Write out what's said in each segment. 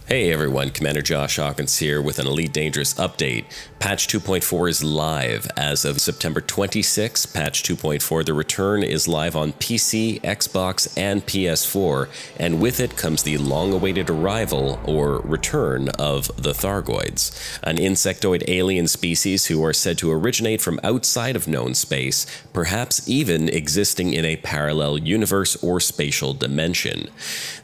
Hey everyone, Commander Josh Hawkins here with an Elite Dangerous update. Patch 2.4 is live as of September 26. Patch 2.4, the return, is live on PC, Xbox, and PS4, and with it comes the long-awaited arrival, or return, of the Thargoids, an insectoid alien species who are said to originate from outside of known space, perhaps even existing in a parallel universe or spatial dimension.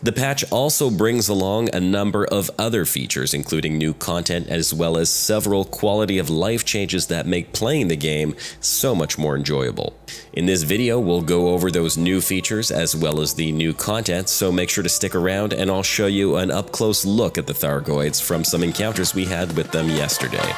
The patch also brings along a number of other features, including new content as well as several quality of life changes that make playing the game so much more enjoyable. In this video, we'll go over those new features as well as the new content, so make sure to stick around and I'll show you an up-close look at the Thargoids from some encounters we had with them yesterday.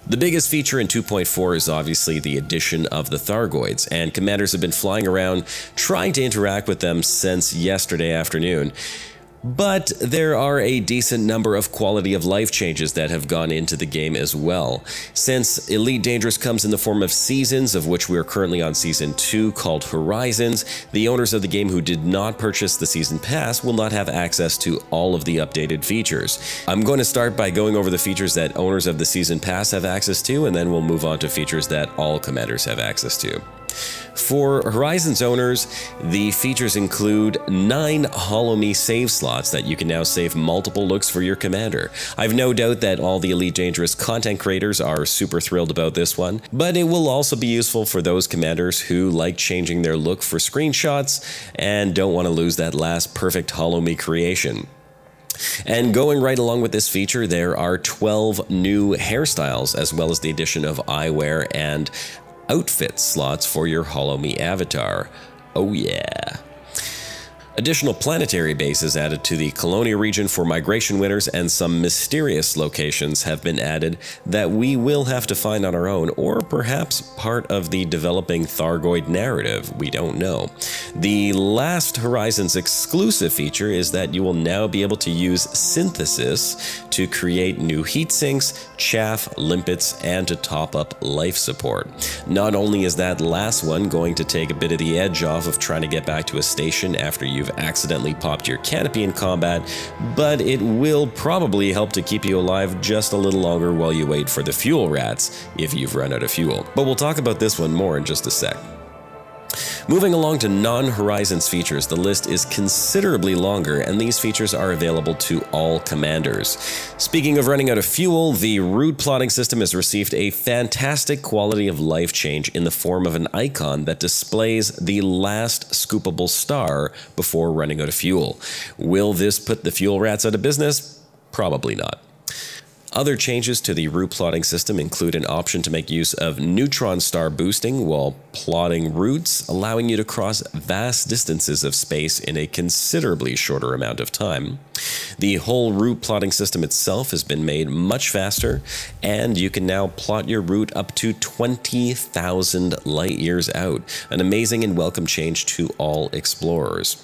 The biggest feature in 2.4 is obviously the addition of the Thargoids, and commanders have been flying around trying to interact with them since yesterday afternoon. But there are a decent number of quality of life changes that have gone into the game as well. Since Elite Dangerous comes in the form of seasons, of which we are currently on Season 2 called Horizons, the owners of the game who did not purchase the Season Pass will not have access to all of the updated features. I'm going to start by going over the features that owners of the Season Pass have access to, and then we'll move on to features that all commanders have access to. For Horizons owners, the features include 9 HoloMe save slots that you can now save multiple looks for your commander. I've no doubt that all the Elite Dangerous content creators are super thrilled about this one, but it will also be useful for those commanders who like changing their look for screenshots and don't want to lose that last perfect HoloMe creation. And going right along with this feature, there are 12 new hairstyles, as well as the addition of eyewear and outfit slots for your HoloMe avatar. Oh yeah. Additional planetary bases added to the Colonia region for migration winners, and some mysterious locations have been added that we will have to find on our own, or perhaps part of the developing Thargoid narrative, we don't know. The last Horizons exclusive feature is that you will now be able to use synthesis to create new heat sinks, chaff, limpets, and to top up life support. Not only is that last one going to take a bit of the edge off of trying to get back to a station after you've accidentally popped your canopy in combat, but it will probably help to keep you alive just a little longer while you wait for the fuel rats if you've run out of fuel. But we'll talk about this one more in just a sec. Moving along to non-Horizons features, the list is considerably longer, and these features are available to all commanders. Speaking of running out of fuel, the route plotting system has received a fantastic quality of life change in the form of an icon that displays the last scoopable star before running out of fuel. Will this put the fuel rats out of business? Probably not. Other changes to the route plotting system include an option to make use of neutron star boosting while plotting routes, allowing you to cross vast distances of space in a considerably shorter amount of time. The whole route plotting system itself has been made much faster, and you can now plot your route up to 20,000 light years out, an amazing and welcome change to all explorers.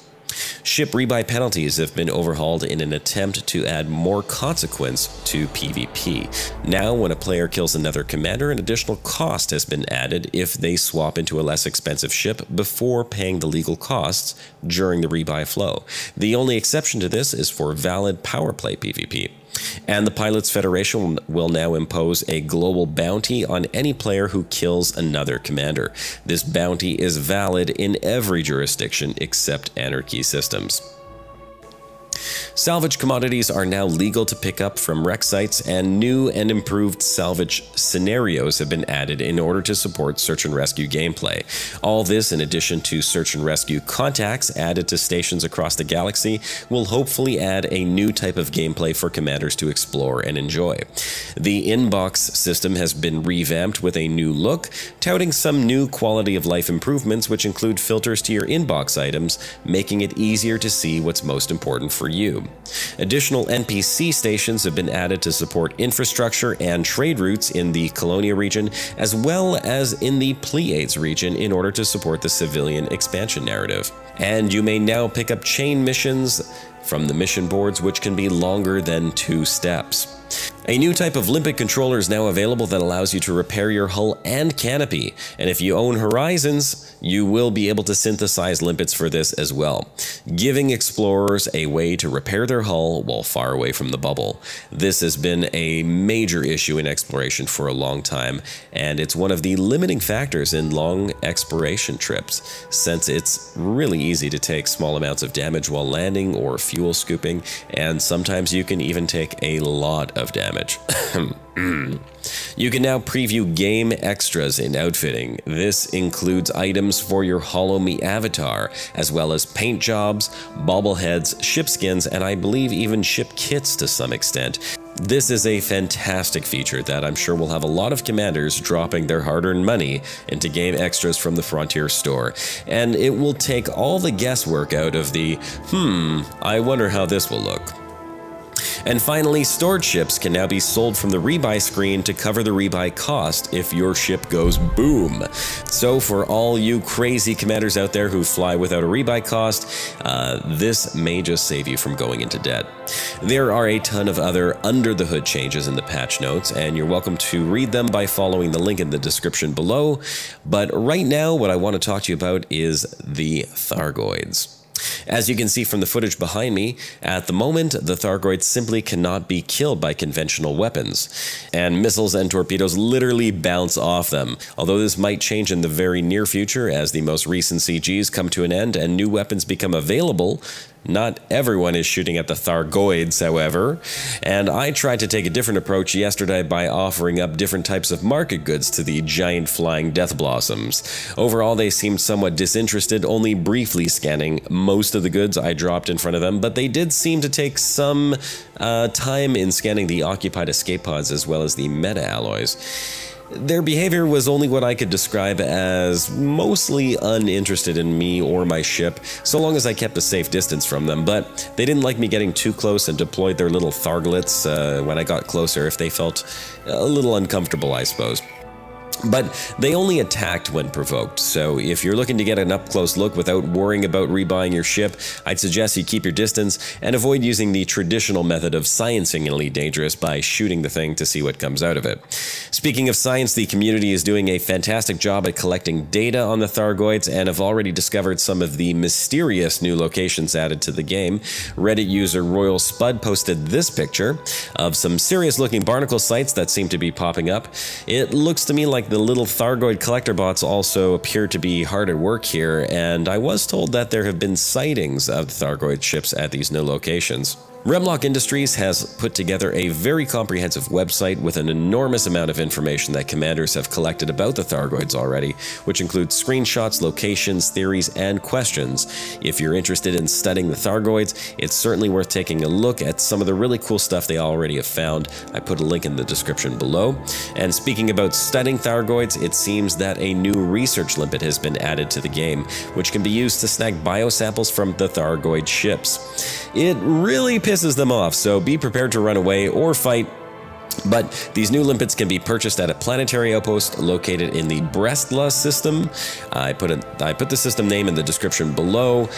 Ship rebuy penalties have been overhauled in an attempt to add more consequence to PvP. Now, when a player kills another commander, an additional cost has been added if they swap into a less expensive ship before paying the legal costs during the rebuy flow. The only exception to this is for valid power play PvP. And the Pilots Federation will now impose a global bounty on any player who kills another commander. This bounty is valid in every jurisdiction except Anarchy systems. Salvage commodities are now legal to pick up from wreck sites, and new and improved salvage scenarios have been added in order to support search and rescue gameplay. All this, in addition to search and rescue contacts added to stations across the galaxy, will hopefully add a new type of gameplay for commanders to explore and enjoy. The inbox system has been revamped with a new look, touting some new quality of life improvements, which include filters to your inbox items, making it easier to see what's most important for you. Additional NPC stations have been added to support infrastructure and trade routes in the Colonia region, as well as in the Pleiades region, in order to support the civilian expansion narrative. And you may now pick up chain missions from the mission boards, which can be longer than 2 steps. A new type of limpet controller is now available that allows you to repair your hull and canopy, and if you own Horizons, you will be able to synthesize limpets for this as well, giving explorers a way to repair their hull while far away from the bubble. This has been a major issue in exploration for a long time, and it's one of the limiting factors in long exploration trips, since it's really easy to take small amounts of damage while landing or fuel scooping, and sometimes you can even take a lot of damage. You can now preview game extras in outfitting. This includes items for your Hollow Me avatar, as well as paint jobs, bobbleheads, ship skins, and I believe even ship kits to some extent. This is a fantastic feature that I'm sure will have a lot of commanders dropping their hard-earned money into game extras from the Frontier store, and it will take all the guesswork out of the, I wonder how this will look. And finally, stored ships can now be sold from the rebuy screen to cover the rebuy cost if your ship goes boom. So for all you crazy commanders out there who fly without a rebuy cost, this may just save you from going into debt. There are a ton of other under-the-hood changes in the patch notes, and you're welcome to read them by following the link in the description below. But right now, what I want to talk to you about is the Thargoids. As you can see from the footage behind me, at the moment, the Thargoids simply cannot be killed by conventional weapons, and missiles and torpedoes literally bounce off them. Although this might change in the very near future as the most recent CGs come to an end and new weapons become available, not everyone is shooting at the Thargoids, however, and I tried to take a different approach yesterday by offering up different types of market goods to the giant flying death blossoms. Overall, they seemed somewhat disinterested, only briefly scanning most of the goods I dropped in front of them, but they did seem to take some time in scanning the occupied escape pods as well as the meta alloys. Their behavior was only what I could describe as mostly uninterested in me or my ship, so long as I kept a safe distance from them, but they didn't like me getting too close and deployed their little Tharglets when I got closer if they felt a little uncomfortable, I suppose. But they only attacked when provoked, so if you're looking to get an up-close look without worrying about rebuying your ship, I'd suggest you keep your distance and avoid using the traditional method of sciencing Elite Dangerous by shooting the thing to see what comes out of it. Speaking of science, the community is doing a fantastic job at collecting data on the Thargoids and have already discovered some of the mysterious new locations added to the game. Reddit user Royal Spud posted this picture of some serious-looking barnacle sites that seem to be popping up. It looks to me like the little Thargoid collector bots also appear to be hard at work here, and I was told that there have been sightings of the Thargoid ships at these new locations. Remlock Industries has put together a very comprehensive website with an enormous amount of information that commanders have collected about the Thargoids already, which includes screenshots, locations, theories, and questions. If you're interested in studying the Thargoids, it's certainly worth taking a look at some of the really cool stuff they already have found. I put a link in the description below. And speaking about studying Thargoids, it seems that a new research limpet has been added to the game, which can be used to snag biosamples from the Thargoid ships. It really pisses them off, so be prepared to run away or fight. But these new limpets can be purchased at a planetary outpost located in the Brestla system. I put the system name in the description below.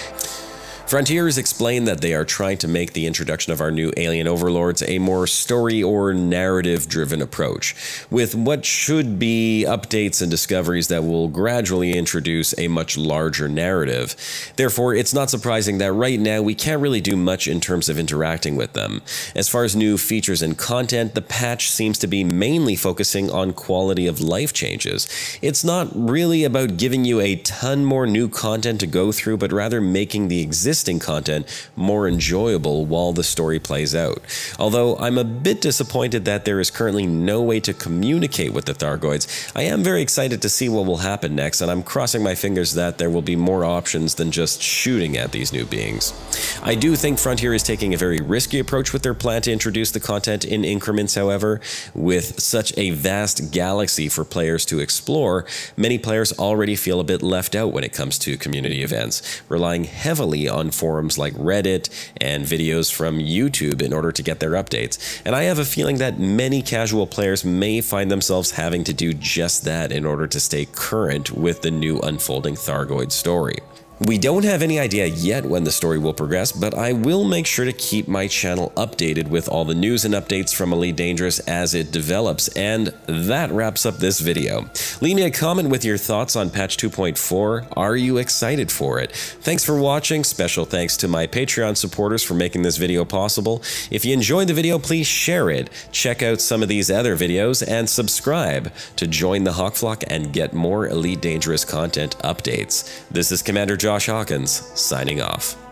Frontiers explain that they are trying to make the introduction of our new alien overlords a more story or narrative-driven approach, with what should be updates and discoveries that will gradually introduce a much larger narrative. Therefore, it's not surprising that right now we can't really do much in terms of interacting with them. As far as new features and content, the patch seems to be mainly focusing on quality of life changes. It's not really about giving you a ton more new content to go through, but rather making the existing content more enjoyable while the story plays out. Although I'm a bit disappointed that there is currently no way to communicate with the Thargoids, I am very excited to see what will happen next, and I'm crossing my fingers that there will be more options than just shooting at these new beings. I do think Frontier is taking a very risky approach with their plan to introduce the content in increments, however. With such a vast galaxy for players to explore, many players already feel a bit left out when it comes to community events, relying heavily on forums like Reddit and videos from YouTube in order to get their updates, and I have a feeling that many casual players may find themselves having to do just that in order to stay current with the new unfolding Thargoid story. We don't have any idea yet when the story will progress, but I will make sure to keep my channel updated with all the news and updates from Elite Dangerous as it develops. And that wraps up this video. Leave me a comment with your thoughts on patch 2.4. Are you excited for it? Thanks for watching. Special thanks to my Patreon supporters for making this video possible. If you enjoyed the video, please share it. Check out some of these other videos and subscribe to join the Hawkflock and get more Elite Dangerous content updates. This is Commander Josh Hawkins, signing off.